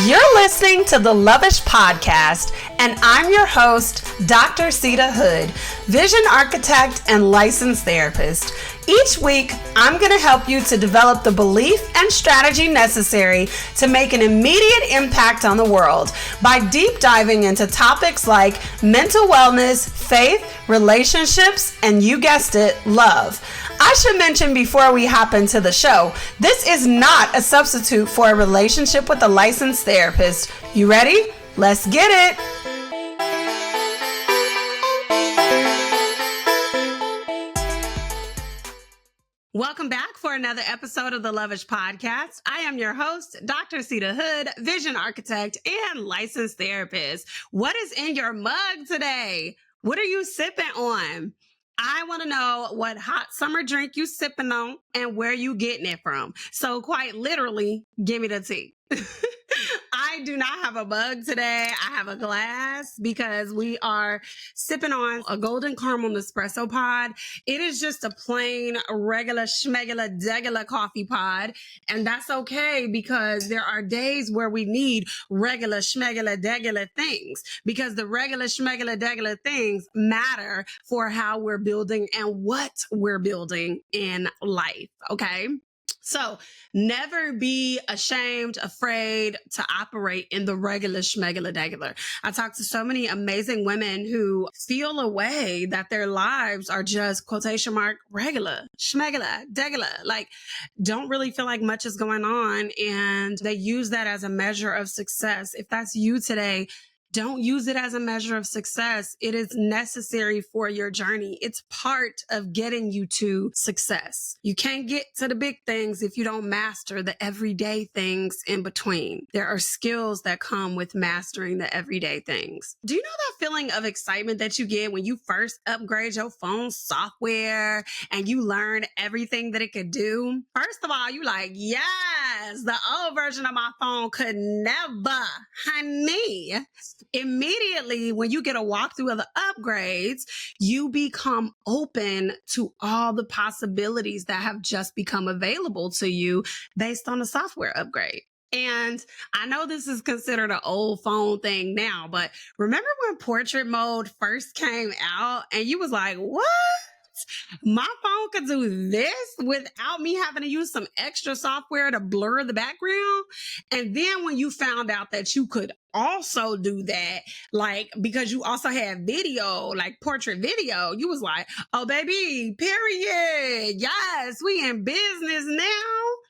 You're listening to the Lovish Podcast, and I'm your host, Dr. Sita Hood, vision architect and licensed therapist. Each week, I'm going to help you to develop the belief and strategy necessary to make an immediate impact on the world by deep diving into topics like mental wellness, faith, relationships, and you guessed it, love. I should mention before we hop into the show, this is not a substitute for a relationship with a licensed therapist. You ready? Let's get it. Welcome back for another episode of the Lovish Podcast. I am your host, Dr. Sita Hood, vision architect and licensed therapist. What is in your mug today? What are you sipping on? I want to know what hot summer drink you sipping on and where you getting it from. So quite literally, give me the tea. I do not have a mug today. I have a glass because we are sipping on a golden caramel Nespresso pod. It is just a plain, regular, schmegular, degular coffee pod. And that's okay because there are days where we need regular, schmegular, degular things because the regular, schmegular, degular things matter for how we're building and what we're building in life. Okay. So never be ashamed, afraid to operate in the regular, schmegular, degular. I talk to so many amazing women who feel a way that their lives are just quotation mark regular, schmegular, degular, like don't really feel like much is going on. And they use that as a measure of success. If that's you today, don't use it as a measure of success. It is necessary for your journey. It's part of getting you to success. You can't get to the big things if you don't master the everyday things in between. There are skills that come with mastering the everyday things. Do you know that feeling of excitement that you get when you first upgrade your phone software and you learn everything that it could do? First of all, you like, yes, the old version of my phone could never, honey. Immediately, when you get a walkthrough of the upgrades, you become open to all the possibilities that have just become available to you based on the software upgrade. And I know this is considered an old phone thing now, but remember when portrait mode first came out and you was like, what? My phone could do this without me having to use some extra software to blur the background. And then when you found out that you could also do that, like, because you also had video, like portrait video, you was like, oh, baby, period. Yes, we in business now.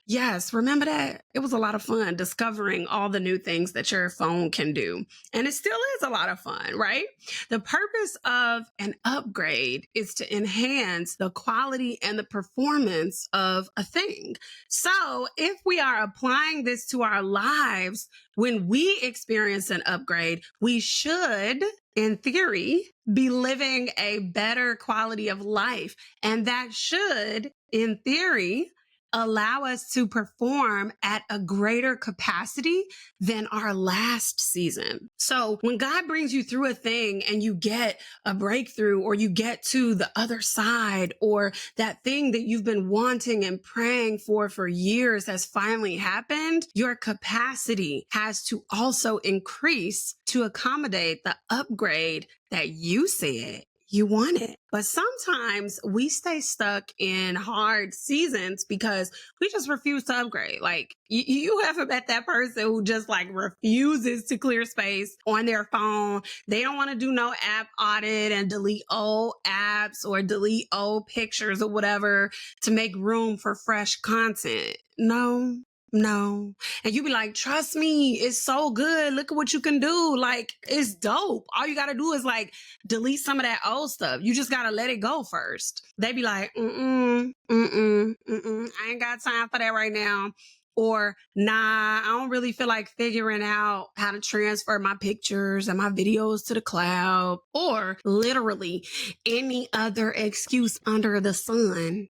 Yes, remember that? It was a lot of fun discovering all the new things that your phone can do. And it still is a lot of fun, right? The purpose of an upgrade is to enhance the quality and the performance of a thing. So if we are applying this to our lives, when we experience an upgrade, we should, in theory, be living a better quality of life. And that should, in theory, allow us to perform at a greater capacity than our last season. So when God brings you through a thing and you get a breakthrough or you get to the other side or that thing that you've been wanting and praying for years has finally happened, your capacity has to also increase to accommodate the upgrade that you said you want it. But sometimes we stay stuck in hard seasons because we just refuse to upgrade. Like you ever met that person who just like refuses to clear space on their phone? They don't want to do no app audit and delete old apps or delete old pictures or whatever to make room for fresh content. No. And you be like, trust me, it's so good. Look at what you can do. Like, it's dope. All you got to do is like delete some of that old stuff. You just got to let it go first. They be like, I ain't got time for that right now. Or, nah, I don't really feel like figuring out how to transfer my pictures and my videos to the cloud. Or literally any other excuse under the sun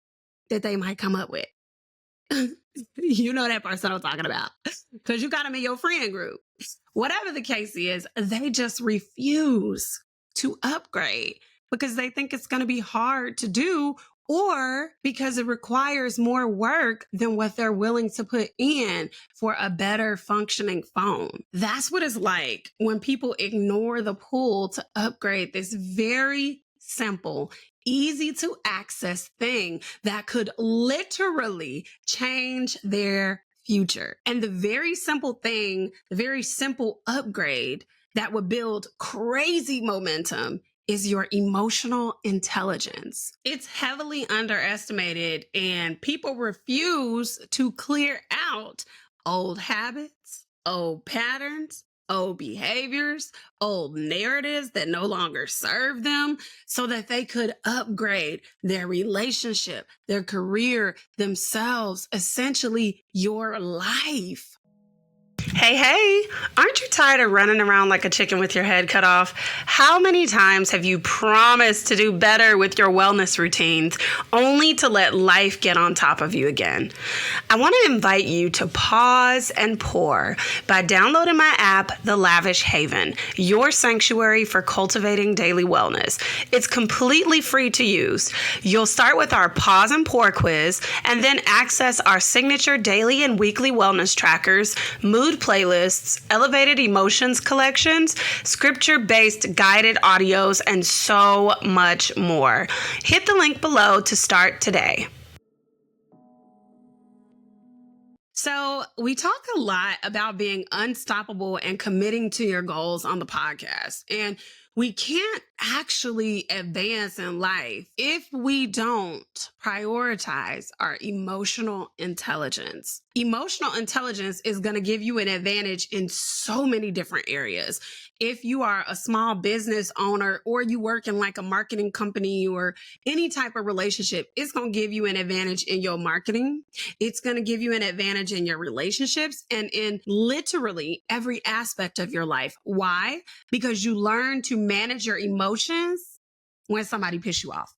that they might come up with. You know that person I'm talking about because you got them in your friend group. Whatever the case is, they just refuse to upgrade because they think it's going to be hard to do or because it requires more work than what they're willing to put in for a better functioning phone. That's what it's like when people ignore the pull to upgrade this very simple, easy to access thing that could literally change their future. And the very simple thing, the very simple upgrade that would build crazy momentum is your emotional intelligence. It's heavily underestimated, and people refuse to clear out old habits, old patterns, old behaviors, old narratives that no longer serve them so that they could upgrade their relationship, their career, themselves, essentially your life. Hey, aren't you tired of running around like a chicken with your head cut off? How many times have you promised to do better with your wellness routines only to let life get on top of you again? I want to invite you to pause and pour by downloading my app, The Lavish Haven, your sanctuary for cultivating daily wellness. It's completely free to use. You'll start with our pause and pour quiz and then access our signature daily and weekly wellness trackers, mood playlists, elevated emotions collections, scripture-based guided audios, and so much more. Hit the link below to start today. So we talk a lot about being unstoppable and committing to your goals on the podcast. And we can't actually advance in life if we don't prioritize our emotional intelligence. Emotional intelligence is going to give you an advantage in so many different areas. If you are a small business owner or you work in like a marketing company or any type of relationship, it's going to give you an advantage in your marketing. It's going to give you an advantage in your relationships and in literally every aspect of your life. Why? Because you learn to manage your emotions when somebody pisses you off.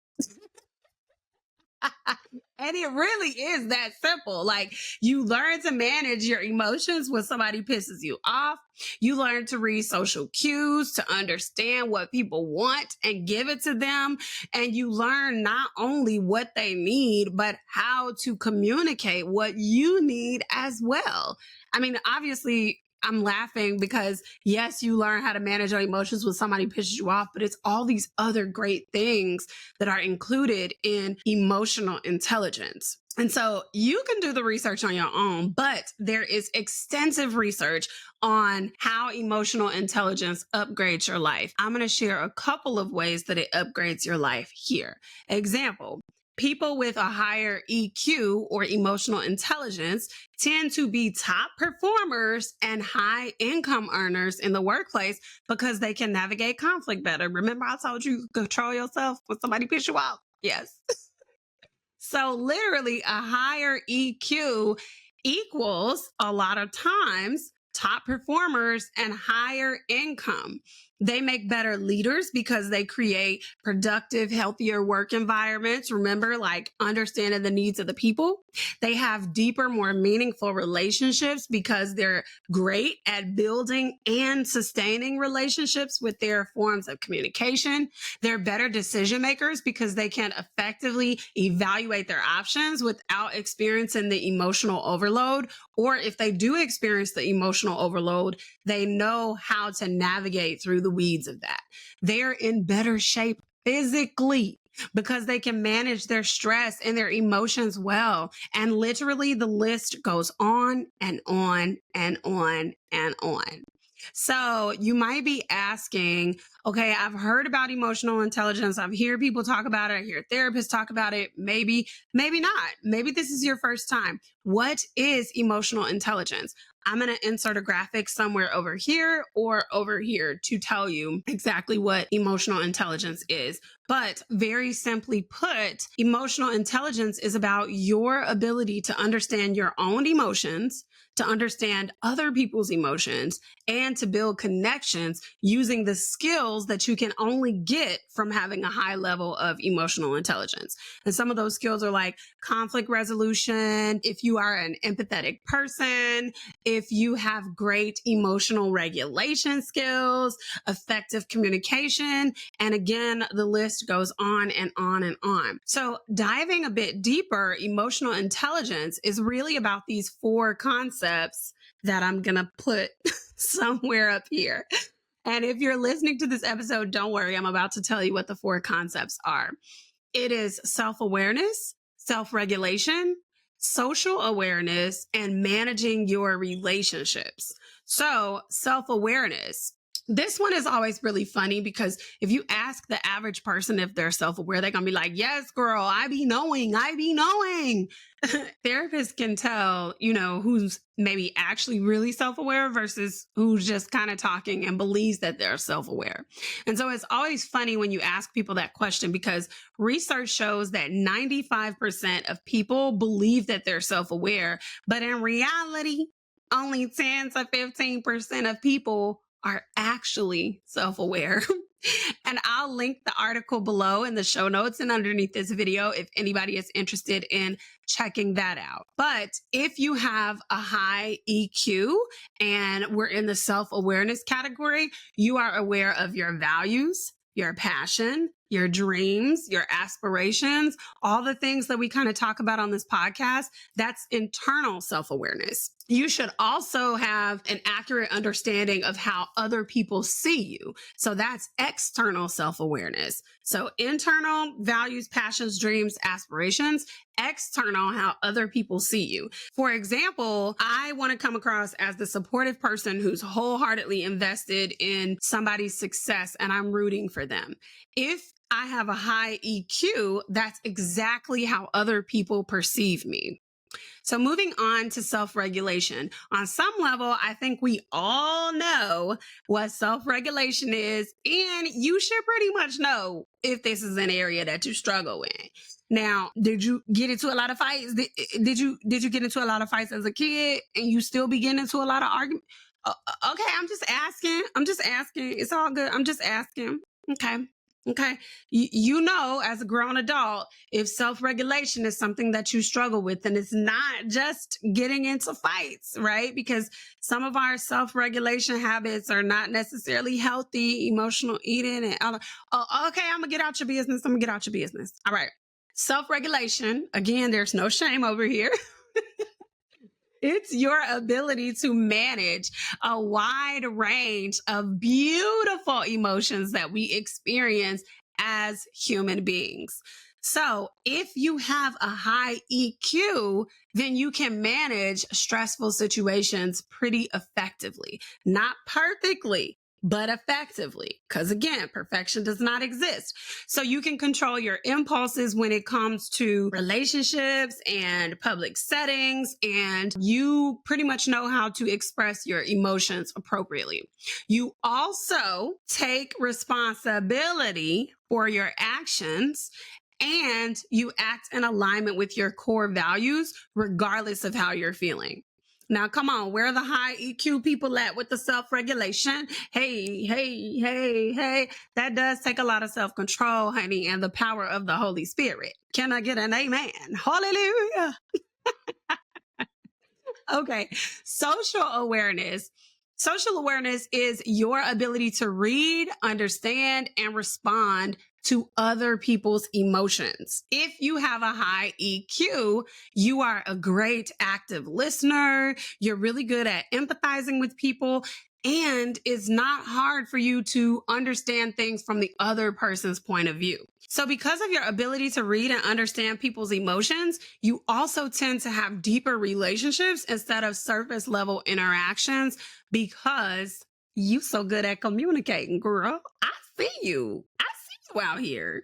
And it really is that simple. Like, you learn to manage your emotions when somebody pisses you off. You learn to read social cues, to understand what people want and give it to them. And you learn not only what they need, but how to communicate what you need as well. I mean, obviously, I'm laughing because yes, you learn how to manage your emotions when somebody pisses you off, but it's all these other great things that are included in emotional intelligence. And so you can do the research on your own, but there is extensive research on how emotional intelligence upgrades your life. I'm going to share a couple of ways that it upgrades your life here. Example. People with a higher EQ or emotional intelligence tend to be top performers and high income earners in the workplace because they can navigate conflict better. Remember, I told you control yourself when somebody pisses you off? Yes. So literally a higher EQ equals a lot of times top performers and higher income. They make better leaders because they create productive, healthier work environments. Remember, like understanding the needs of the people. They have deeper, more meaningful relationships because they're great at building and sustaining relationships with their forms of communication. They're better decision makers because they can effectively evaluate their options without experiencing the emotional overload. Or if they do experience the emotional overload, they know how to navigate through the weeds of that. They're in better shape physically because they can manage their stress and their emotions well. And literally the list goes on and on and on and on. So you might be asking, okay, I've heard about emotional intelligence. I've heard people talk about it. I hear therapists talk about it. Maybe not. Maybe this is your first time. What is emotional intelligence? I'm going to insert a graphic somewhere over here or over here to tell you exactly what emotional intelligence is. But very simply put, emotional intelligence is about your ability to understand your own emotions, to understand other people's emotions and to build connections using the skills that you can only get from having a high level of emotional intelligence. And some of those skills are like conflict resolution, if you are an empathetic person, if you have great emotional regulation skills, effective communication, and again, the list goes on and on and on. So diving a bit deeper, emotional intelligence is really about these 4 concepts that I'm going to put somewhere up here. And if you're listening to this episode, don't worry, I'm about to tell you what the 4 concepts are. It is self-awareness, self-regulation, social awareness, and managing your relationships. So self-awareness. This one is always really funny because if you ask the average person if they're self-aware, they're going to be like, yes, girl, I be knowing. Therapists can tell, who's maybe actually really self-aware versus who's just kind of talking and believes that they're self-aware. And so it's always funny when you ask people that question because research shows that 95% of people believe that they're self-aware, but in reality, only 10 to 15% of people are actually self-aware. And I'll link the article below in the show notes and underneath this video if anybody is interested in checking that out. But if you have a high EQ and we're in the self-awareness category, you are aware of your values, your passion, your dreams, your aspirations, all the things that we kind of talk about on this podcast. That's internal self-awareness. You should also have an accurate understanding of how other people see you. So that's external self-awareness. So internal values, passions, dreams, aspirations, external how other people see you. For example, I want to come across as the supportive person who's wholeheartedly invested in somebody's success and I'm rooting for them. If I have a high EQ, that's exactly how other people perceive me. So moving on to self-regulation. On some level, I think we all know what self-regulation is, and you should pretty much know if this is an area that you struggle in. Now, did you get into a lot of fights? Did you get into a lot of fights as a kid and you still be getting into a lot of arguments? Okay, I'm just asking. It's all good. I'm just asking. Okay. You know, as a grown adult, if self-regulation is something that you struggle with, then it's not just getting into fights, right? Because some of our self-regulation habits are not necessarily healthy, emotional eating and other. Oh, okay, I'm gonna get out your business. All right. Self-regulation, again, there's no shame over here. It's your ability to manage a wide range of beautiful emotions that we experience as human beings. So if you have a high EQ, then you can manage stressful situations pretty effectively. Not perfectly, but effectively. Because again, perfection does not exist. So you can control your impulses when it comes to relationships and public settings, and you pretty much know how to express your emotions appropriately. You also take responsibility for your actions and you act in alignment with your core values, regardless of how you're feeling. Now, come on, where are the high EQ people at with the self-regulation? Hey. That does take a lot of self-control, honey, and the power of the Holy Spirit. Can I get an amen? Hallelujah. Okay, social awareness. Social awareness is your ability to read, understand, and respond to other people's emotions. If you have a high EQ, you are a great active listener. You're really good at empathizing with people. And it's not hard for you to understand things from the other person's point of view. So because of your ability to read and understand people's emotions, you also tend to have deeper relationships instead of surface level interactions because you so good at communicating, girl. I see you out here.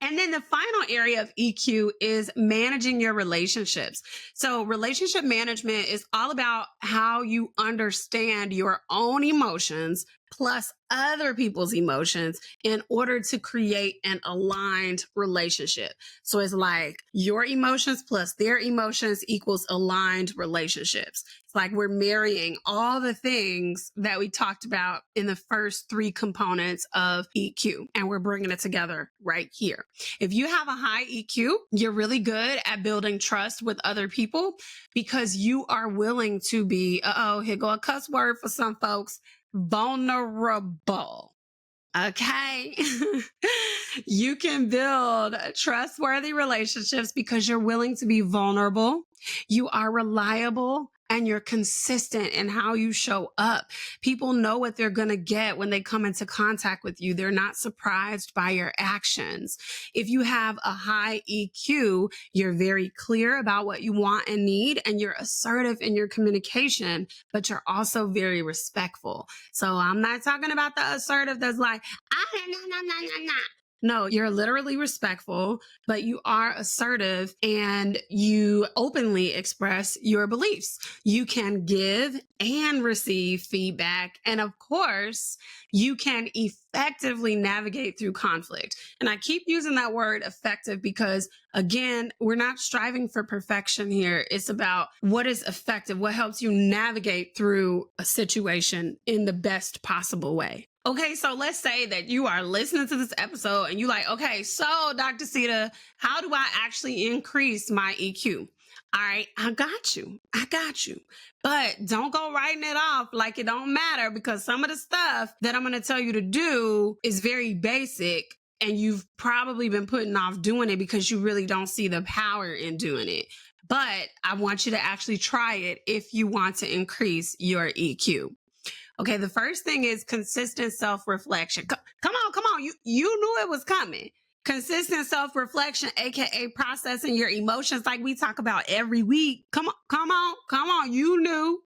And then the final area of EQ is managing your relationships. So relationship management is all about how you understand your own emotions, plus other people's emotions in order to create an aligned relationship. So it's like your emotions plus their emotions equals aligned relationships. It's like we're marrying all the things that we talked about in the first three components of EQ, and we're bringing it together right here. If you have a high EQ, you're really good at building trust with other people because you are willing to be, here go a cuss word for some folks, vulnerable. Okay. You can build trustworthy relationships because you're willing to be vulnerable. You are reliable and you're consistent in how you show up. People know what they're going to get when they come into contact with you. They're not surprised by your actions. If you have a high EQ, you're very clear about what you want and need, and you're assertive in your communication, but you're also very respectful. So I'm not talking about the assertive that's like, no, you're literally respectful, but you are assertive and you openly express your beliefs. You can give and receive feedback. And of course, you can effectively navigate through conflict. And I keep using that word effective because, again, we're not striving for perfection here. It's about what is effective, what helps you navigate through a situation in the best possible way. Okay, so let's say that you are listening to this episode and you're like, okay, so Dr. Sita, how do I actually increase my EQ? All right, I got you. But don't go writing it off like it don't matter, because some of the stuff that I'm going to tell you to do is very basic and you've probably been putting off doing it because you really don't see the power in doing it. But I want you to actually try it if you want to increase your EQ. Okay, the first thing is consistent self-reflection. Come on. You knew it was coming. Consistent self-reflection, aka processing your emotions like we talk about every week. Come on. You knew.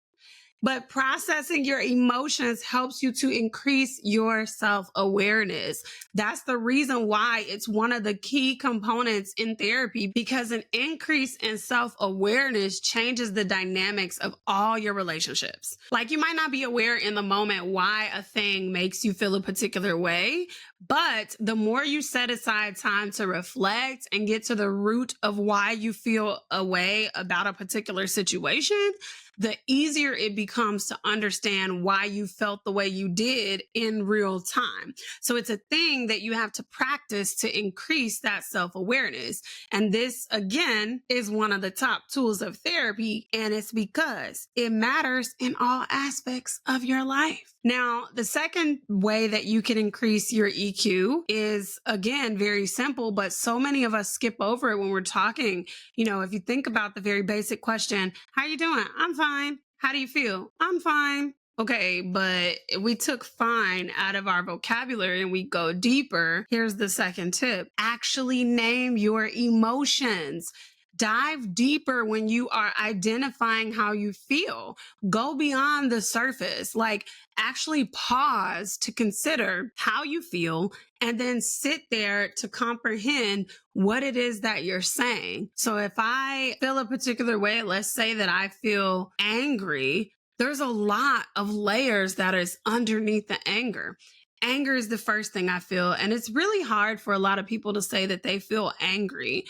But processing your emotions helps you to increase your self-awareness. That's the reason why it's one of the key components in therapy, because an increase in self-awareness changes the dynamics of all your relationships. Like, you might not be aware in the moment why a thing makes you feel a particular way, but the more you set aside time to reflect and get to the root of why you feel a way about a particular situation, the easier it becomes to understand why you felt the way you did in real time. So it's a thing that you have to practice to increase that self-awareness. And this, again, is one of the top tools of therapy, and it's because it matters in all aspects of your life. Now, the second way that you can increase your EQ is, again, very simple, but so many of us skip over it when we're talking. You know, if you think about the very basic question, how you doing? I'm fine. How do you feel? I'm fine. Okay, but if we took fine out of our vocabulary and we go deeper, here's the second tip. Actually name your emotions. Dive deeper when you are identifying how you feel. Go beyond the surface. Like, actually pause to consider how you feel and then sit there to comprehend what it is that you're saying. So if I feel a particular way, let's say that I feel angry, there's a lot of layers that is underneath the anger. Anger is the first thing I feel, and it's really hard for a lot of people to say that they feel angry.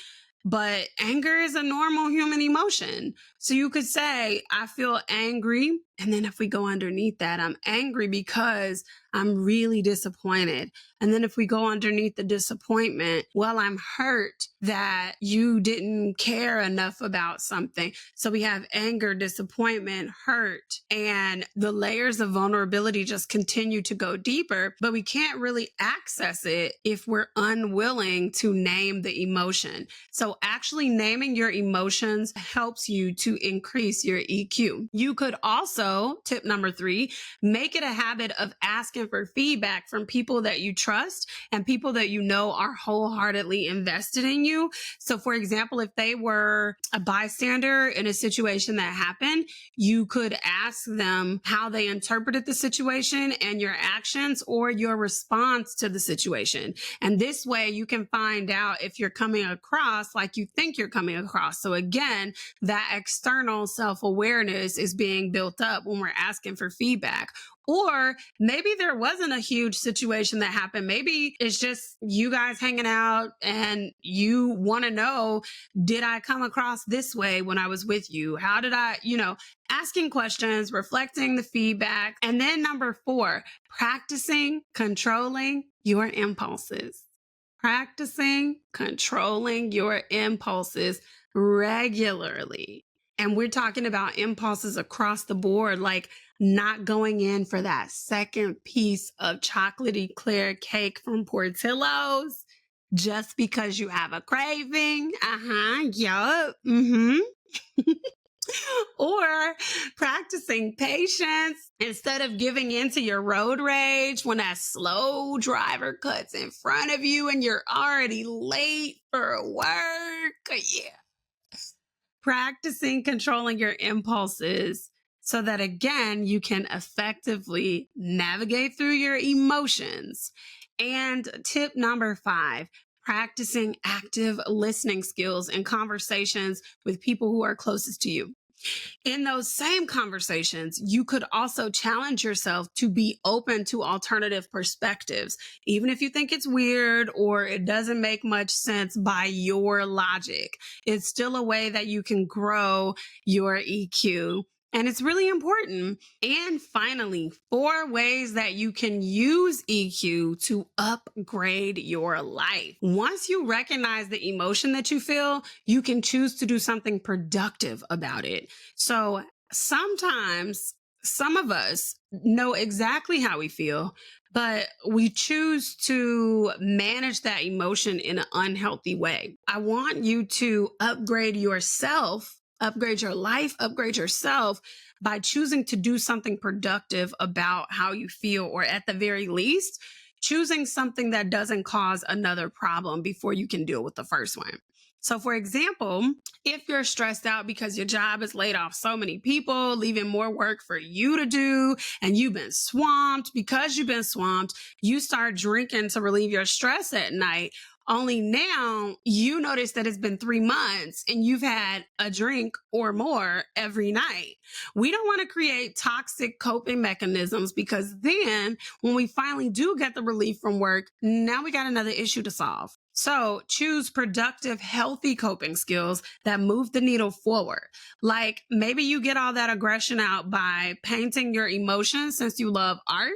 But anger is a normal human emotion. So you could say, I feel angry. And then if we go underneath that, I'm angry because I'm really disappointed. And then if we go underneath the disappointment, well, I'm hurt that you didn't care enough about something. So we have anger, disappointment, hurt, and the layers of vulnerability just continue to go deeper, but we can't really access it if we're unwilling to name the emotion. So actually naming your emotions helps you to increase your EQ. You could also, tip number 3, make it a habit of asking for feedback from people that you trust and people that you know are wholeheartedly invested in you. So for example, if they were a bystander in a situation that happened, you could ask them how they interpreted the situation and your actions or your response to the situation. And this way you can find out if you're coming across like you think you're coming across. So again, that external self-awareness is being built up up when we're asking for feedback. Or maybe there wasn't a huge situation that happened. Maybe it's just you guys hanging out and you want to know, did I come across this way when I was with you? How did I, asking questions, reflecting the feedback. And then number 4, practicing controlling your impulses. Practicing controlling your impulses regularly. And we're talking about impulses across the board, like not going in for that second piece of chocolatey clear cake from Portillo's just because you have a craving. Yup. Or practicing patience instead of giving into your road rage when that slow driver cuts in front of you and you're already late for work. Yeah. Practicing controlling your impulses so that, again, you can effectively navigate through your emotions. And tip number 5, practicing active listening skills in conversations with people who are closest to you. In those same conversations, you could also challenge yourself to be open to alternative perspectives, even if you think it's weird or it doesn't make much sense by your logic. It's still a way that you can grow your EQ. And it's really important. And finally, 4 ways that you can use EQ to upgrade your life. Once you recognize the emotion that you feel, you can choose to do something productive about it. So sometimes some of us know exactly how we feel, but we choose to manage that emotion in an unhealthy way. I want you to upgrade yourself, upgrade your life, upgrade yourself by choosing to do something productive about how you feel, or at the very least, choosing something that doesn't cause another problem before you can deal with the first one. So, for example, if you're stressed out because your job has laid off so many people, leaving more work for you to do, and you've been swamped, because you've been swamped, you start drinking to relieve your stress at night. Only now you notice that it's been 3 months and you've had a drink or more every night. We don't want to create toxic coping mechanisms, because then when we finally do get the relief from work, now we got another issue to solve. So choose productive, healthy coping skills that move the needle forward. Like maybe you get all that aggression out by painting your emotions, since you love art.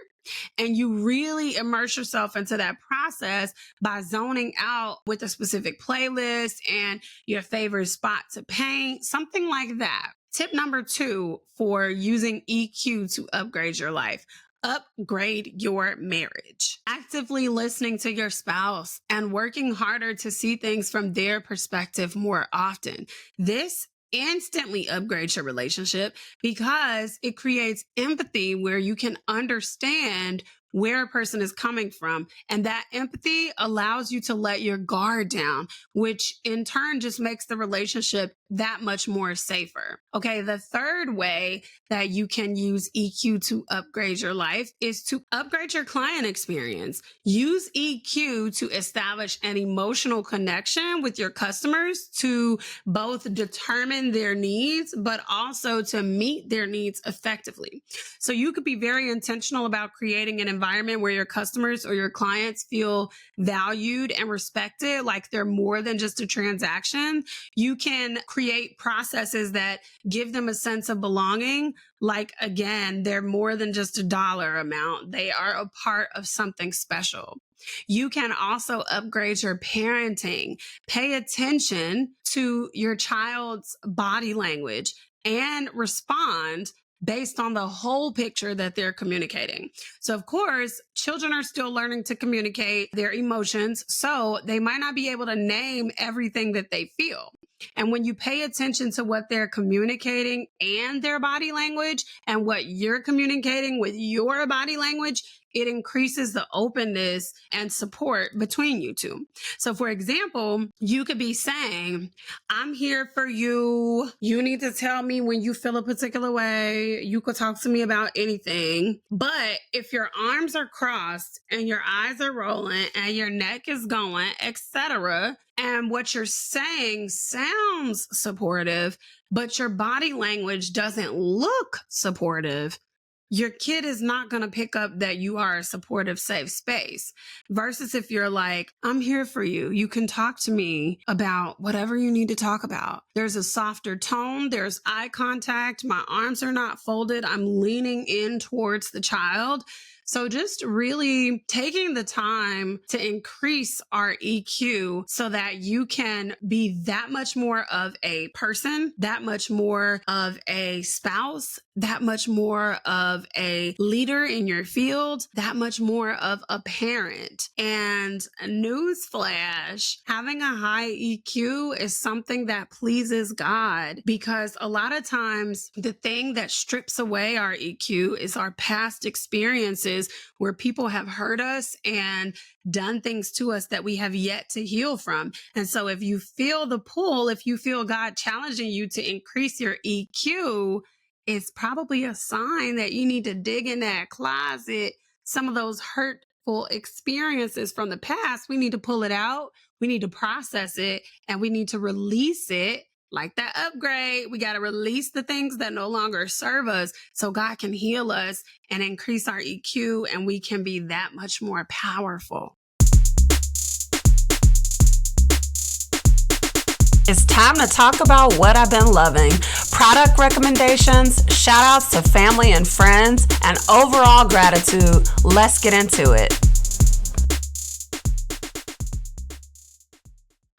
And you really immerse yourself into that process by zoning out with a specific playlist and your favorite spot to paint, something like that. Tip number 2 for using EQ to upgrade your life: upgrade your marriage. Actively listening to your spouse and working harder to see things from their perspective more often. This instantly upgrades your relationship because it creates empathy where you can understand where a person is coming from. And that empathy allows you to let your guard down, which in turn just makes the relationship that much more safer. Okay, the third way that you can use EQ to upgrade your life is to upgrade your client experience. Use EQ to establish an emotional connection with your customers, to both determine their needs, but also to meet their needs effectively. So you could be very intentional about creating an environment where your customers or your clients feel valued and respected, like they're more than just a transaction. You can create processes that give them a sense of belonging. Like, again, they're more than just a dollar amount. They are a part of something special. You can also upgrade your parenting. Pay attention to your child's body language and respond based on the whole picture that they're communicating. So, of course, children are still learning to communicate their emotions, so they might not be able to name everything that they feel. And when you pay attention to what they're communicating and their body language and what you're communicating with your body language, it increases the openness and support between you two. So, for example, you could be saying, I'm here for you. You need to tell me when you feel a particular way. You could talk to me about anything. But if your arms are crossed and your eyes are rolling and your neck is going, etc., and what you're saying sounds supportive, but your body language doesn't look supportive, your kid is not going to pick up that you are a supportive, safe space. Versus if you're like, I'm here for you. You can talk to me about whatever you need to talk about. There's a softer tone. There's eye contact. My arms are not folded. I'm leaning in towards the child. So just really taking the time to increase our EQ so that you can be that much more of a person, that much more of a spouse, that much more of a leader in your field, that much more of a parent. And newsflash, having a high EQ is something that pleases God, because a lot of times the thing that strips away our EQ is our past experiences where people have hurt us and done things to us that we have yet to heal from. And so if you feel the pull, if you feel God challenging you to increase your EQ, it's probably a sign that you need to dig in that closet. Some of those hurtful experiences from the past, we need to pull it out. We need to process it, and we need to release it. Like that upgrade, we got to release the things that no longer serve us so God can heal us and increase our EQ, and we can be that much more powerful. It's time to talk about what I've been loving. Product recommendations, shout outs to family and friends, and overall gratitude. Let's get into it.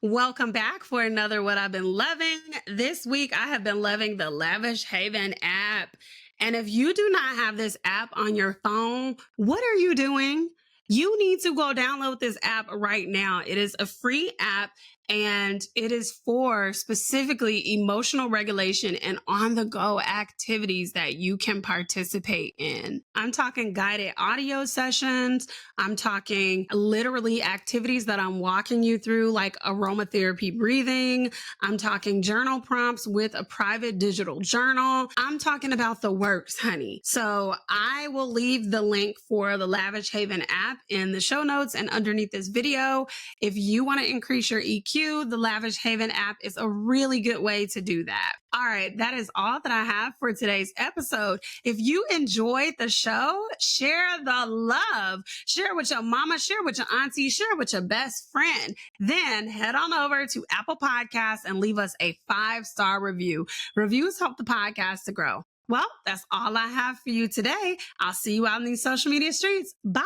Welcome back for another What I've Been Loving. This week, I have been loving the Lavish Haven app. And if you do not have this app on your phone, what are you doing? You need to go download this app right now. It is a free app, and it is for specifically emotional regulation and on-the-go activities that you can participate in. I'm talking guided audio sessions. I'm talking literally activities that I'm walking you through, like aromatherapy breathing. I'm talking journal prompts with a private digital journal. I'm talking about the works, honey. So I will leave the link for the Lavish Haven app in the show notes and underneath this video. If you want to increase your EQ, the Lavish Haven app is a really good way to do that. All right, that is all that I have for today's episode. If you enjoyed the show, share the love. Share with your mama, share with your auntie, share with your best friend. Then head on over to Apple Podcasts and leave us a 5-star review. Reviews help the podcast to grow. Well, that's all I have for you today. I'll see you out in these social media streets. Bye.